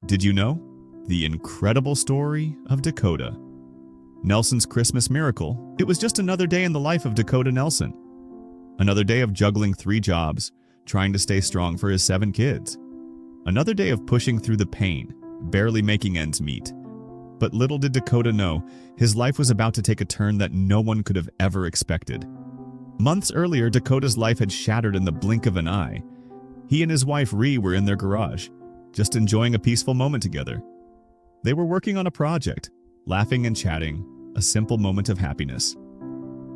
Did you know? The incredible story of Dakota. Nelson's Christmas miracle, it was just another day in the life of Dakota Nelson. Another day of juggling 3 jobs, trying to stay strong for his 7 kids. Another day of pushing through the pain, barely making ends meet. But little did Dakota know, his life was about to take a turn that no one could have ever expected. Months earlier, Dakota's life had shattered in the blink of an eye. He and his wife Ree were in their garage, just enjoying a peaceful moment together. They were working on a project, laughing and chatting, a simple moment of happiness.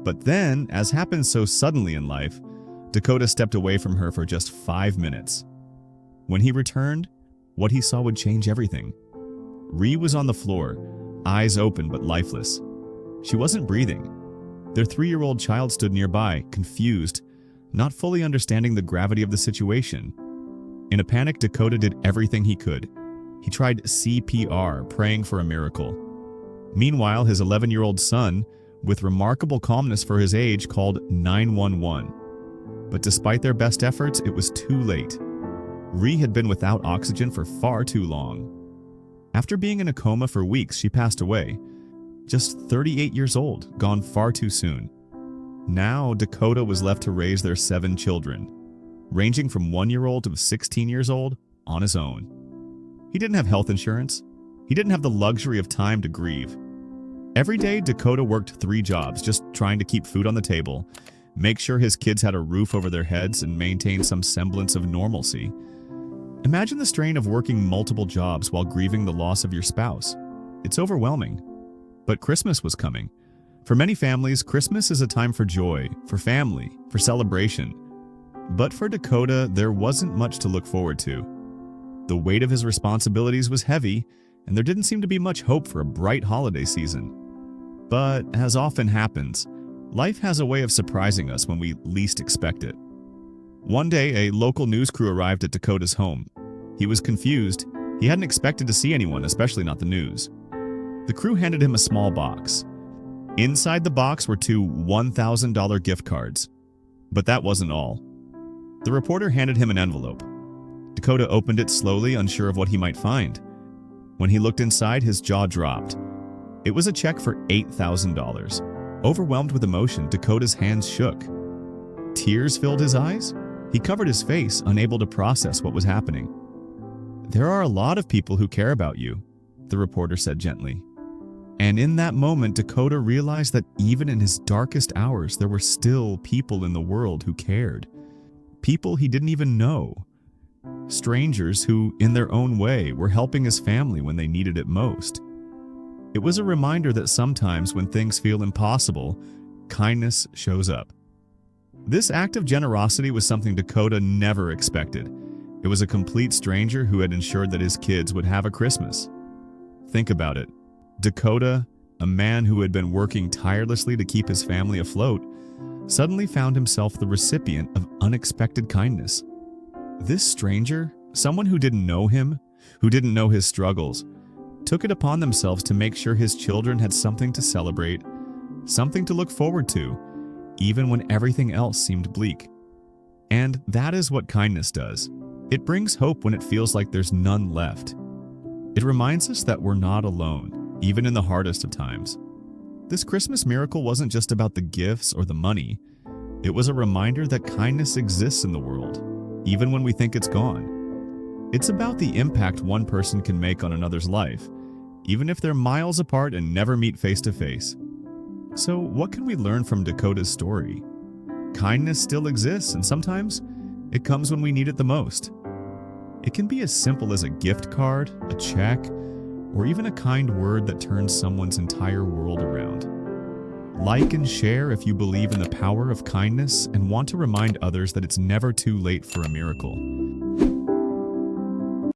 But then, as happens so suddenly in life, Dakota stepped away from her for just 5 minutes. When he returned, what he saw would change everything. Ree was on the floor, eyes open but lifeless. She wasn't breathing. Their 3-year-old child stood nearby, confused, not fully understanding the gravity of the situation. In a panic, Dakota did everything he could. He tried CPR, praying for a miracle. Meanwhile, his 11-year-old son, with remarkable calmness for his age, called 911. But despite their best efforts, it was too late. Ree had been without oxygen for far too long. After being in a coma for weeks, she passed away. Just 38 years old, gone far too soon. Now, Dakota was left to raise their 7 children, ranging from 1-year-old to 16 years old, on his own. He didn't have health insurance. He didn't have the luxury of time to grieve. Every day, Dakota worked 3 jobs, just trying to keep food on the table, make sure his kids had a roof over their heads, and maintain some semblance of normalcy. Imagine the strain of working multiple jobs while grieving the loss of your spouse. It's overwhelming. But Christmas was coming. For many families, Christmas is a time for joy, for family, for celebration. But for Dakota, there wasn't much to look forward to. The weight of his responsibilities was heavy, and there didn't seem to be much hope for a bright holiday season. But, as often happens, life has a way of surprising us when we least expect it. One day, a local news crew arrived at Dakota's home. He was confused. He hadn't expected to see anyone, especially not the news. The crew handed him a small box. Inside the box were 2 $1,000 gift cards. But that wasn't all. The reporter handed him an envelope. Dakota opened it slowly, unsure of what he might find. When he looked inside, his jaw dropped. It was a check for $8,000. Overwhelmed with emotion, Dakota's hands shook. Tears filled his eyes. He covered his face, unable to process what was happening. "There are a lot of people who care about you," the reporter said gently. And in that moment, Dakota realized that even in his darkest hours, there were still people in the world who cared. People he didn't even know. Strangers who, in their own way, were helping his family when they needed it most. It was a reminder that sometimes when things feel impossible, kindness shows up. This act of generosity was something Dakota never expected. It was a complete stranger who had ensured that his kids would have a Christmas. Think about it. Dakota, a man who had been working tirelessly to keep his family afloat, suddenly found himself the recipient of unexpected kindness. This stranger, someone who didn't know him, who didn't know his struggles, took it upon themselves to make sure his children had something to celebrate, something to look forward to, even when everything else seemed bleak. And that is what kindness does. It brings hope when it feels like there's none left. It reminds us that we're not alone, even in the hardest of times. This Christmas miracle wasn't just about the gifts or the money. It was a reminder that kindness exists in the world, even when we think it's gone. It's about the impact one person can make on another's life, even if they're miles apart and never meet face to face. So what can we learn from Dakota's story? Kindness still exists, and sometimes it comes when we need it the most. It can be as simple as a gift card, a check, or even a kind word that turns someone's entire world around. Like and share if you believe in the power of kindness and want to remind others that it's never too late for a miracle.